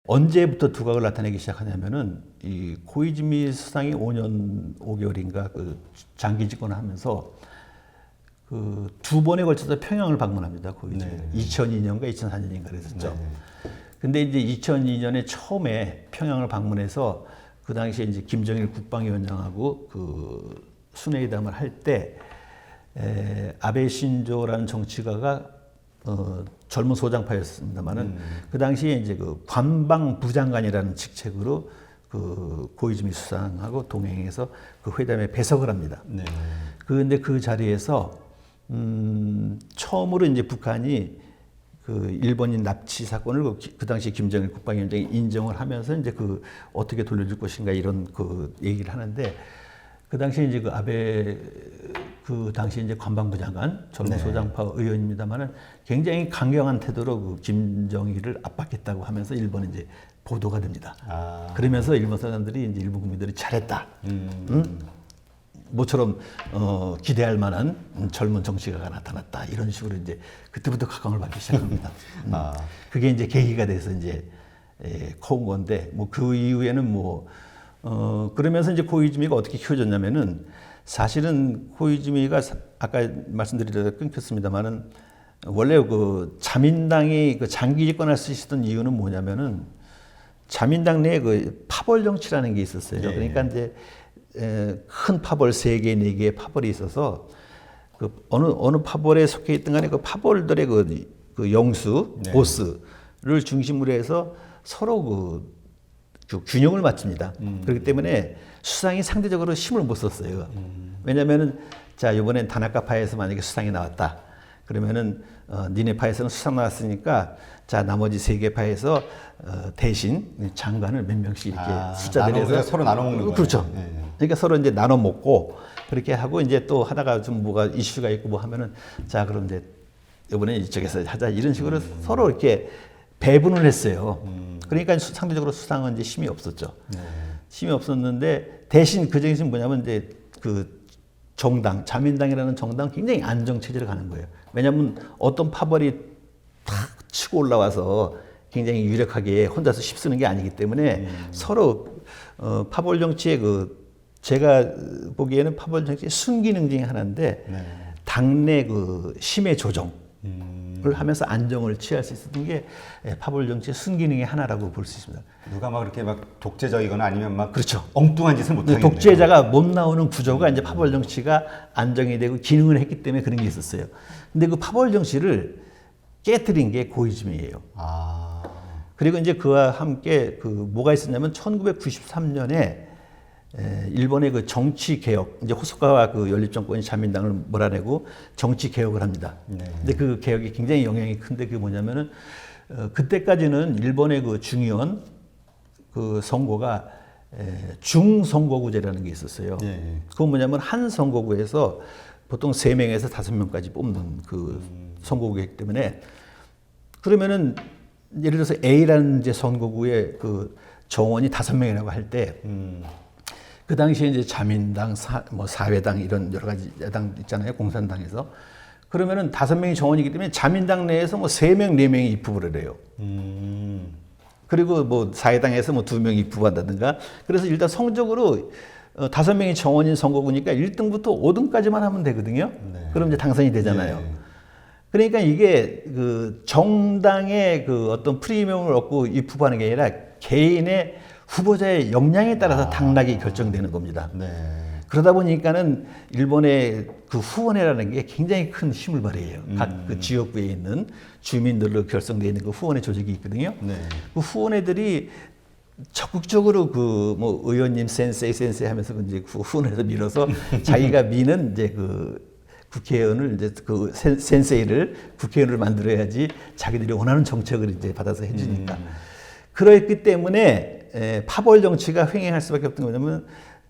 언제부터 두각을 나타내기 시작하냐면은 이 고이즈미 수상이 5년 5개월인가 그 장기 집권을 하면서 그 두 번에 걸쳐서 평양을 방문합니다. 고이즈미. 네. 2002년과 2004년인가 그랬었죠. 네. 근데 이제 2002년에 처음에 평양을 방문해서 그 당시에 이제 김정일 국방위원장하고 그 순회회담을 할 때 아베 신조라는 정치가가 젊은 소장파였습니다만은 그 당시에 이제 그 관방부장관이라는 직책으로 그 고이즈미 수상하고 동행해서 그 회담에 배석을 합니다. 네. 그런데 그 자리에서 처음으로 이제 북한이 그 일본인 납치 사건을 그 당시 김정일 국방위원장이 인정을 하면서 이제 그 어떻게 돌려줄 것인가 이런 그 얘기를 하는데 그 당시에 이제 그 아베 그 당시 이제 관방부 장관 젊은 네. 소장파 의원입니다만은 굉장히 강경한 태도로 그 김정일을 압박했다고 하면서 일본에 이제 보도가 됩니다. 아. 그러면서 일본 사람들이 이제 일본 국민들이 잘했다. 모처럼 기대할 만한 젊은 정치가가 나타났다 이런 식으로 이제 그때부터 각광을 받기 시작합니다. 아. 그게 이제 계기가 돼서 이제 커온 건데 뭐 그 이후에는 뭐 그러면서 이제 고이즈미가 어떻게 키워졌냐면은 사실은 고이즈미가 아까 말씀드리다가 끊겼습니다만은 원래 그 자민당이 그 장기 집권할 수 있었던 이유는 뭐냐면은 자민당 내에 그 파벌 정치라는 게 있었어요. 네. 그러니까 이제 큰 파벌 3개, 4개의 파벌이 있어서 그 어느 파벌에 속해 있던 간에 그 파벌들의 그 영수, 네. 보스를 중심으로 해서 서로 그 균형을 맞춥니다. 그렇기 때문에 수상이 상대적으로 힘을 못 썼어요. 왜냐면은 자, 이번엔 다나카 파에서 만약에 수상이 나왔다. 그러면은 니네 파에서는 수상 나왔으니까 자, 나머지 3개 파에서 대신 장관을 몇 명씩 이렇게 숫자들이 해서 서로 나눠 먹는 거예요. 그렇죠. 네. 그러니까 서로 이제 나눠 먹고 그렇게 하고 이제 또 하다가 좀 뭐가 이슈가 있고 뭐 하면은 자, 그럼 이제 이번에 이쪽에서 하자 이런 식으로 서로 이렇게 배분을 했어요. 그러니까 상대적으로 수상은 이제 힘이 없었죠. 네. 힘이 없었는데 대신 그 정신 뭐냐면 이제 그 정당, 자민당이라는 정당 굉장히 안정 체제로 가는 거예요. 왜냐하면 어떤 파벌이 탁 치고 올라와서 굉장히 유력하게 혼자서 힘쓰는 게 아니기 때문에 서로 파벌 정치의 그 제가 보기에는 파벌 정치의 순기능 중에 하나인데 네. 당내 그 힘의 조정을 하면서 안정을 취할 수 있었던 게 파벌 정치의 순기능의 하나라고 볼 수 있습니다. 누가 막 그렇게 막 독재적이거나 아니면 막 그렇죠. 엉뚱한 짓을 못 하겠네요. 독재자가 못 나오는 구조가 이제 파벌 정치가 안정이 되고 기능을 했기 때문에 그런 게 있었어요. 근데 그 파벌 정치를 깨뜨린 게 고이즈미예요. 아. 그리고 이제 그와 함께 그 뭐가 있었냐면 1993년에 일본의 그 정치 개혁, 이제 호소카와 그 연립정권이 자민당을 몰아내고 정치 개혁을 합니다. 네. 근데 그 개혁이 굉장히 영향이 큰데 그게 뭐냐면은 그때까지는 일본의 그 중의원 그 선거가 중선거구제라는 게 있었어요. 네. 그건 뭐냐면 한 선거구에서 보통 3명에서 5명까지 뽑는 그 선거구이기 때문에 그러면은 예를 들어서 A라는 이제 선거구에 그 정원이 5명이라고 할 때 그 당시에 이제 자민당, 사회당 이런 여러 가지 야당 있잖아요. 공산당에서. 그러면은 5명이 정원이기 때문에 자민당 내에서 뭐 3명, 4명이 입후보를 해요. 그리고 뭐 사회당에서 뭐 2명이 입후보한다든가. 그래서 일단 성적으로 5명이 정원인 선거구니까 1등부터 5등까지만 하면 되거든요. 네. 그럼 이제 당선이 되잖아요. 네. 그러니까 이게 그 정당의 그 어떤 프리미엄을 얻고 입후보하는 게 아니라 개인의 후보자의 역량에 따라서 당락이 결정되는 겁니다. 네. 그러다 보니까는 일본의 그 후원회라는 게 굉장히 큰 힘을 발휘해요. 각 그 지역구에 있는 주민들로 결성되어 있는 그 후원회 조직이 있거든요. 네. 그 후원회들이 적극적으로 그 뭐 의원님 센세이 하면서 이제 그 후원회에서 밀어서 자기가 미는 이제 그 국회의원을 이제 그 센세이를 국회의원을 만들어야지 자기들이 원하는 정책을 이제 받아서 해주니까. 그렇기 때문에 파벌 정치가 횡행할 수밖에 없던 거냐면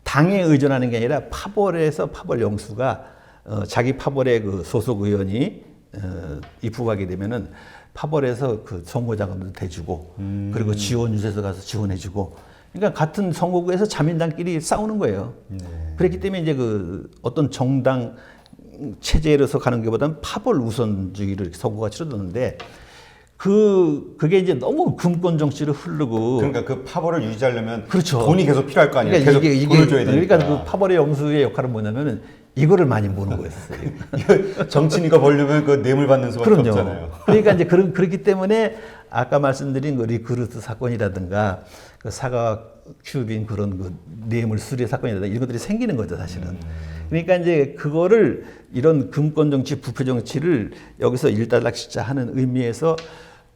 당에 의존하는 게 아니라 파벌에서 파벌 영수가 자기 파벌의 그 소속 의원이 입후하게 되면은 파벌에서 그 선거자금도 대주고 그리고 지원 유세서 가서 지원해주고 그러니까 같은 선거구에서 자민당끼리 싸우는 거예요. 네. 그렇기 때문에 이제 그 어떤 정당 체제로서 가는 것보다는 파벌 우선주의를 선거가 치러졌는데 그게 이제 너무 금권 정치로 흐르고. 그러니까 그 파벌을 유지하려면 그렇죠. 돈이 계속 필요할 거 아니에요. 그러니까 계속 돈을 줘야 되니까. 그러니까 그 파벌의 영수의 역할은 뭐냐면은 이거를 많이 모는 거였어요. 이거 정치니까 벌려면 그 뇌물 받는 수밖에 그럼요. 없잖아요. 그러니까 이제 그렇기 때문에 아까 말씀드린 그 리크루트 사건이라든가 그 사과 큐빈 그런 그 뇌물 수뢰 사건이라든가 이런 것들이 생기는 거죠, 사실은. 그러니까 이제 그거를 이런 금권 정치, 부패 정치를 여기서 일단락시자 하는 의미에서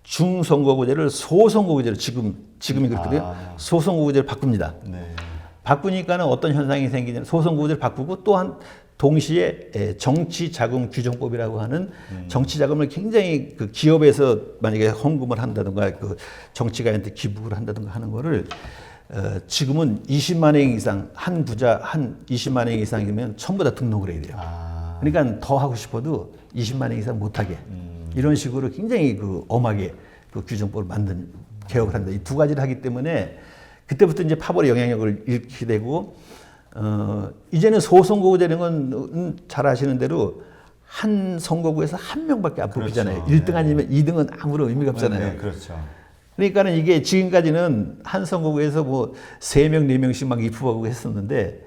중선거구제를 소선거구제로 지금이 그렇거든요. 소선거구제를 바꿉니다. 네. 바꾸니까는 어떤 현상이 생기냐면 소선거구제를 바꾸고 또한 동시에 정치 자금 규정법이라고 하는 정치 자금을 굉장히 그 기업에서 만약에 헌금을 한다든가 그 정치가한테 기부를 한다든가 하는 거를 지금은 20만 원 이상 한 부자 한 20만 원 이상이면 전부 다 등록을 해야 돼요. 그러니까 더 하고 싶어도 20만 원 이상 못 하게 이런 식으로 굉장히 그 엄하게 그 규정법을 만든 개혁을 한다. 이 두 가지를 하기 때문에 그때부터 이제 파벌의 영향력을 잃게 되고. 이제는 소선거구제는 건 잘 아시는 대로 한 선거구에서 한 명밖에 안 뽑히잖아요. 그렇죠. 1등 아니면 2등은 아무런 의미가 없잖아요. 네, 그렇죠. 그러니까는 이게 지금까지는 한 선거구에서 뭐 3명, 4명씩 막 입후보하고 했었는데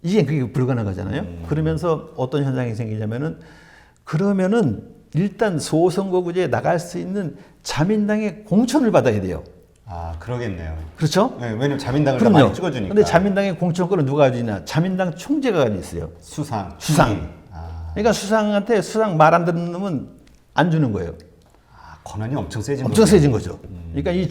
이제 그게 불가능하잖아요. 그러면서 어떤 현상이 생기냐면은 그러면은 일단 소선거구제에 나갈 수 있는 자민당의 공천을 받아야 돼요. 그러겠네요. 그렇죠? 네, 왜냐면 자민당을 다 그럼요. 많이 찍어주니까. 근데 자민당의 공천권은 누가 가지냐? 자민당 총재가 가지고 있어요. 수상. 그러니까 수상한테 수상 말 안 듣는 놈은 안 주는 거예요. 권한이 엄청 세진 엄청 거죠. 세진 거죠. 그러니까 이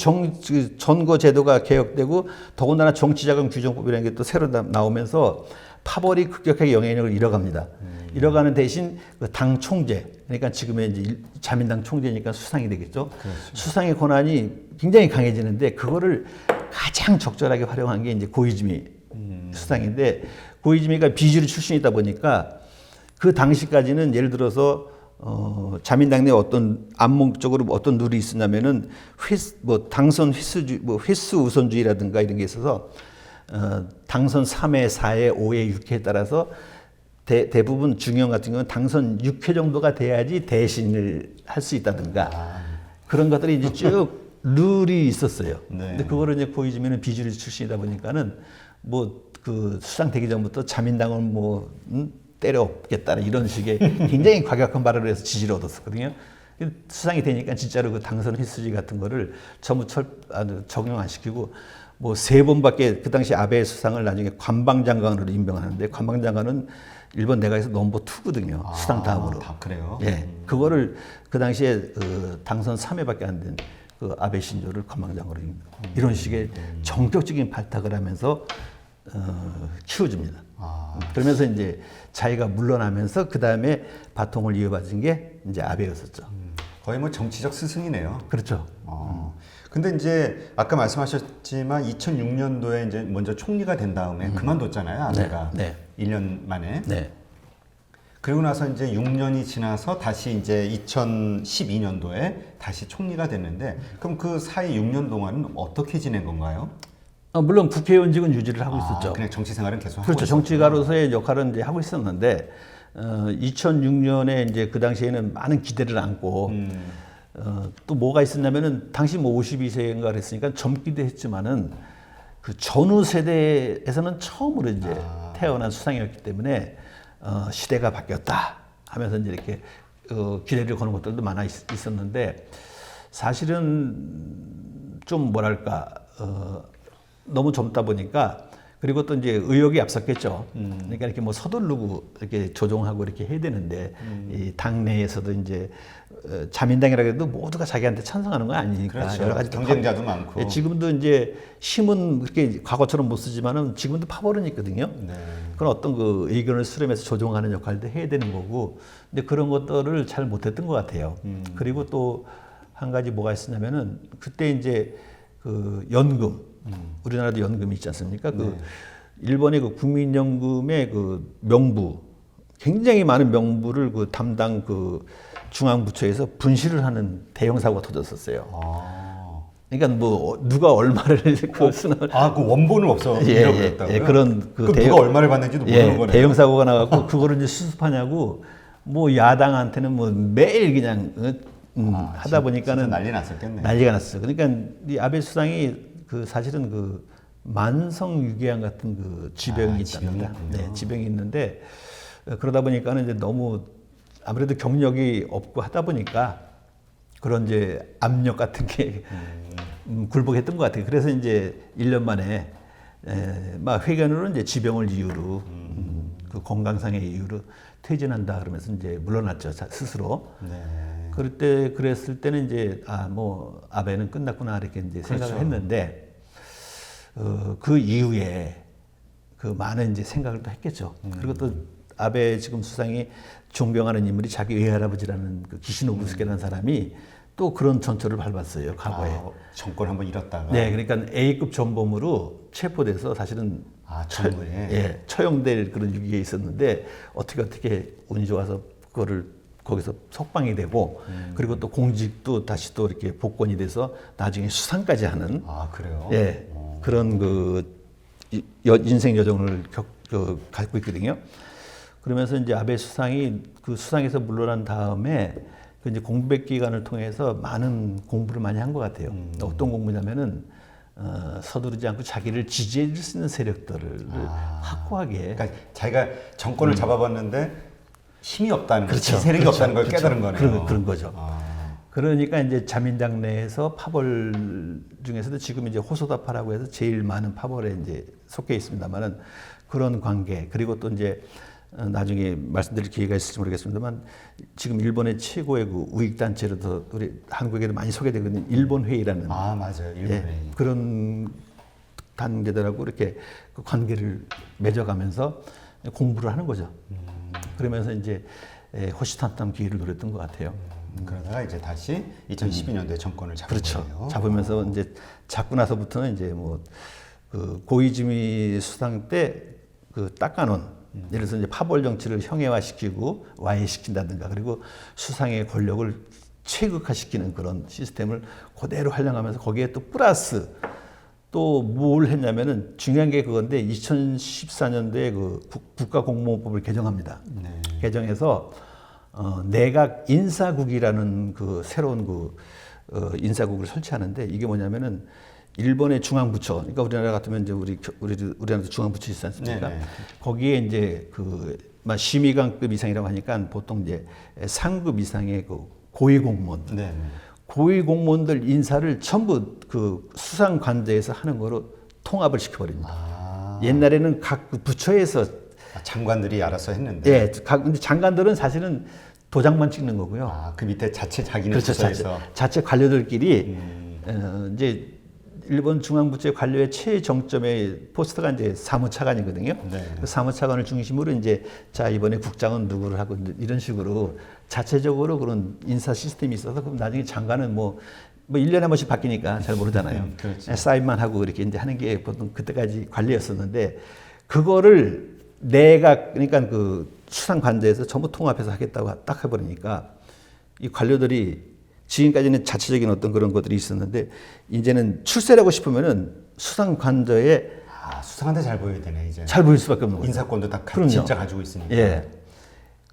선거 제도가 개혁되고 더군다나 정치자금 규정법이라는 게 또 새로 나오면서 파벌이 급격하게 영향력을 잃어갑니다. 잃어가는 대신 그 당 총재, 그러니까 지금의 이제 자민당 총재니까 수상이 되겠죠. 그렇죠. 수상의 권한이 굉장히 강해지는데 그거를 가장 적절하게 활용한 게 이제 고이즈미 수상인데 고이즈미가 비주류 출신이다 보니까 그 당시까지는 예를 들어서 자민당 내 어떤 암묵적으로 어떤 룰이 있었냐면은 당선 횟수 우선주의라든가 이런 게 있어서 당선 3회, 4회, 5회, 6회에 따라서 대부분 중형 같은 경우는 당선 6회 정도가 돼야지 대신을 할 수 있다든가 그런 것들이 이제 쭉 룰이 있었어요. 네. 근데 그거를 이제 고이즈미는 비주류 출신이다 보니까는 뭐 그 수상되기 전부터 자민당을 뭐 때려 엎겠다는 이런 식의 굉장히 과격한 발언을 해서 지지를 얻었었거든요. 수상이 되니까 진짜로 그 당선 횟수지 같은 거를 전부 적용 안 시키고 뭐 3번밖에 그 당시 아베 수상을 나중에 관방장관으로 임명하는데 관방장관은 일본 내각에서 넘버 2거든요. 수상 다음으로. 그래요? 예. 그거를 그 당시에 당선 3회밖에 안 된 그 아베 신조를 관방장관으로 이런 식의 전격적인 발탁을 하면서 키워줍니다. 그러면서 이제 자기가 물러나면서 그 다음에 바통을 이어받은 게 이제 아베였었죠. 거의 뭐 정치적 스승이네요. 그렇죠. 근데 이제 아까 말씀하셨지만 2006년도에 이제 먼저 총리가 된 다음에 그만뒀잖아요, 아베가. 네. 1년 만에. 네. 그리고 나서 이제 6년이 지나서 다시 이제 2012년도에 다시 총리가 됐는데 그럼 그 사이 6년 동안은 어떻게 지낸 건가요? 물론 국회의원직은 유지를 하고 있었죠. 그냥 정치 생활은 계속 하고 그렇죠. 정치가로서의 역할은 이제 하고 있었는데 2006년에 이제 그 당시에는 많은 기대를 안고 또 뭐가 있었냐면은 당시 뭐 52세인가 그랬으니까 젊기도 했지만은 그 전후 세대에서는 처음으로 이제 태어난 수상이었기 때문에 시대가 바뀌었다 하면서 이제 이렇게 기대를 거는 것들도 많아 있었는데 사실은 좀 뭐랄까 너무 젊다 보니까 그리고 또 이제 의욕이 앞섰겠죠. 그러니까 이렇게 뭐 서두르고 이렇게 조종하고 이렇게 해야 되는데 이 당내에서도 이제 자민당이라 해도 모두가 자기한테 찬성하는 건 아니니까 그렇죠. 여러 가지 경쟁자도 많고. 예, 지금도 이제 힘은 그렇게 과거처럼 못 쓰지만은 지금도 파벌은 있거든요. 네. 그런 어떤 그 의견을 수렴해서 조종하는 역할도 해야 되는 거고, 근데 그런 것들을 잘 못했던 것 같아요. 그리고 또 한 가지 뭐가 있었냐면은 그때 이제 그 연금, 우리나라도 연금이 있지 않습니까? 그 일본의 그 국민연금의 그 명부, 굉장히 많은 명부를 그 담당 그 중앙부처에서 분실을 하는 대형 사고가 터졌었어요. 그러니까 뭐 누가 얼마를 그 쓰나 그 원본은 없어 잃어버렸다고요? 그런 그 누가 얼마를 받는지도 모르는 거네요. 대형 사고가 나갖고 그거를 이제 수습하냐고 뭐 야당한테는 뭐 매일 그냥 하다 보니까는 진짜 난리 났었겠네. 난리가 났어요. 그러니까 이 아베 수상이 그 사실은 그 만성 유궤암 같은 그 지병이 있답니다. 네, 지병이 있는데 그러다 보니까는 이제 너무 아무래도 경력이 없고 하다 보니까 그런 이제 압력 같은 게 굴복했던 것 같아요. 그래서 이제 1년 만에 막 회견으로는 이제 지병을 이유로 그 건강상의 이유로 퇴진한다 그러면서 이제 물러났죠 스스로. 네. 그럴 때 그랬을 때는 이제 뭐 아베는 끝났구나 이렇게 이제 생각을 그렇죠. 했는데 그 이후에 그 많은 이제 생각을 또 했겠죠. 그리고 또 아베 지금 수상이 존경하는 인물이 자기 외할아버지라는 그 기시노부스케라는 사람이 또 그런 전철을 밟았어요 과거에. 정권 한번 잃었다가. 네, 그러니까 A급 전범으로 체포돼서 사실은 정부에. 처형될 그런 위기에 있었는데 어떻게 운이 좋아서 그거를 거기서 석방이 되고 그리고 또 공직도 다시 또 이렇게 복권이 돼서 나중에 수상까지 하는 그래요? 예 그런 그 인생 여정을 갖고 있거든요. 그러면서 이제 아베 수상이 그 수상에서 물러난 다음에 그 이제 공백 기간을 통해서 많은 공부를 많이 한 것 같아요. 어떤 공부냐면은 서두르지 않고 자기를 지지해 줄 수 있는 세력들을 확고하게. 그러니까 자기가 정권을 잡아봤는데 힘이 없다는 그렇죠. 거죠. 세력이 그렇죠. 없다는 걸 그렇죠. 깨달은 거네요. 그런 거죠. 그러니까 이제 자민당 내에서 파벌 중에서도 지금 이제 호소다파라고 해서 제일 많은 파벌에 이제 속해 있습니다만은 그런 관계 그리고 또 이제 나중에 말씀드릴 기회가 있을지 모르겠습니다만 지금 일본의 최고의 그 우익 단체로도 우리 한국에도 많이 소개되거든요. 일본 회의라는. 맞아요. 일본 회의. 그런 단계들하고 이렇게 그 관계를 맺어가면서 공부를 하는 거죠. 그러면서 이제 호시탐탐 기회를 노렸던 것 같아요. 그러다가 이제 다시 2012년도에 정권을 잡은 그렇죠. 거예요. 잡으면서 이제 잡고 나서부터는 이제 뭐 그 고이즈미 수상 때 그 닦아놓은 예를 들어서 이제 파벌 정치를 형해화시키고 와해시킨다든가 그리고 수상의 권력을 체극화시키는 그런 시스템을 그대로 활용하면서 거기에 또 플러스 또 뭘 했냐면은 중요한 게 그건데 2014년도에 그 국가공무원법을 개정합니다. 네. 개정해서 내각 인사국이라는 그 새로운 그 인사국을 설치하는데 이게 뭐냐면은 일본의 중앙부처, 그러니까 우리나라 같으면 이제 우리나라도 중앙부처 있지 않습니까? 네네. 거기에 이제 그 심의관급 이상이라고 하니까 보통 이제 상급 이상의 그 고위공무원, 네. 고위공무원들 인사를 전부 그 수상관제에서 하는 거로 통합을 시켜버립니다. 옛날에는 각 그 부처에서 장관들이 알아서 했는데. 예, 근데 장관들은 사실은 도장만 찍는 거고요. 그 밑에 자체 자기네 그렇죠. 부서에서. 자체 관료들끼리 이제 일본 중앙부처의 관료의 최정점의 포스트가 이제 사무차관이거든요. 네. 그 사무차관을 중심으로 이제 자 이번에 국장은 누구를 하고 이런 식으로 자체적으로 그런 인사 시스템이 있어서 그럼 나중에 장관은 뭐 1년에 한 번씩 바뀌니까 잘 모르잖아요. 그렇죠. 사인만 하고 이렇게 이제 하는 게 보통 그때까지 관리였었는데 그거를 내각 그러니까 그 수상관제에서 전부 통합해서 하겠다고 딱 해버리니까 이 관료들이 지금까지는 자체적인 어떤 그런 것들이 있었는데 이제는 출세하고 싶으면은 수상관저에 수상한테 잘 보여야 되네 이제. 잘 보일 수밖에 없는 거죠. 인사권도 다 그럼요. 진짜 가지고 있으니까. 예.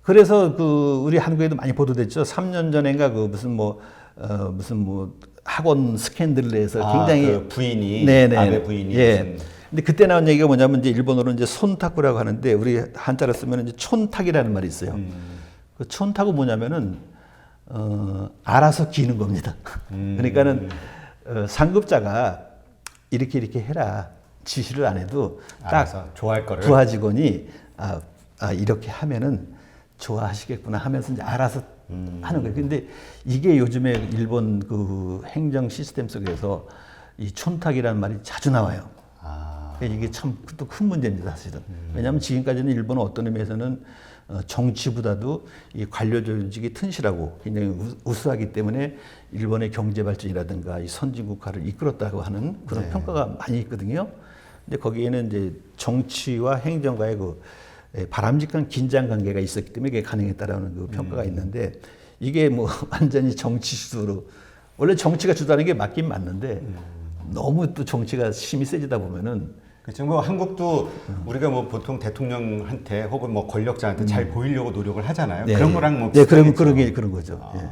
그래서 그 우리 한국에도 많이 보도됐죠. 3년 전인가 그 무슨 뭐 학원 스캔들을 내서 굉장히 그 부인이 네네. 아베 부인이 예. 무슨 근데 그때 나온 얘기가 뭐냐면 이제 일본어로 이제 손타쿠라고 하는데 우리 한자로 쓰면 이제 촌탁이라는 말이 있어요. 그 촌탁은 뭐냐면은 알아서 기는 겁니다. 그러니까는 상급자가 이렇게 해라 지시를 안 해도 알아서 좋아할 거를 부하 직원이 이렇게 하면은 좋아하시겠구나 하면서 이제 알아서 하는 거예요. 근데 이게 요즘에 일본 그 행정 시스템 속에서 이 촌탁이라는 말이 자주 나와요. 이게 참 또 큰 문제입니다, 사실은. 왜냐하면 지금까지는 일본은 어떤 의미에서는 정치보다도 이 관료 조직이 튼실하고 굉장히 우수하기 때문에 일본의 경제 발전이라든가 이 선진국화를 이끌었다고 하는 그런 평가가 많이 있거든요. 근데 거기에는 이제 정치와 행정가의 그 바람직한 긴장 관계가 있었기 때문에 이게 가능했다라는 그 평가가 있는데 이게 뭐 완전히 정치 주도로 원래 정치가 주도하는 게 맞긴 맞는데 너무 또 정치가 힘이 세지다 보면은 그렇죠. 뭐 한국도 우리가 뭐 보통 대통령한테 혹은 뭐 권력자한테 잘 보이려고 노력을 하잖아요. 네. 그런 거랑 뭐 네, 비슷하겠죠. 그런 거죠. 예.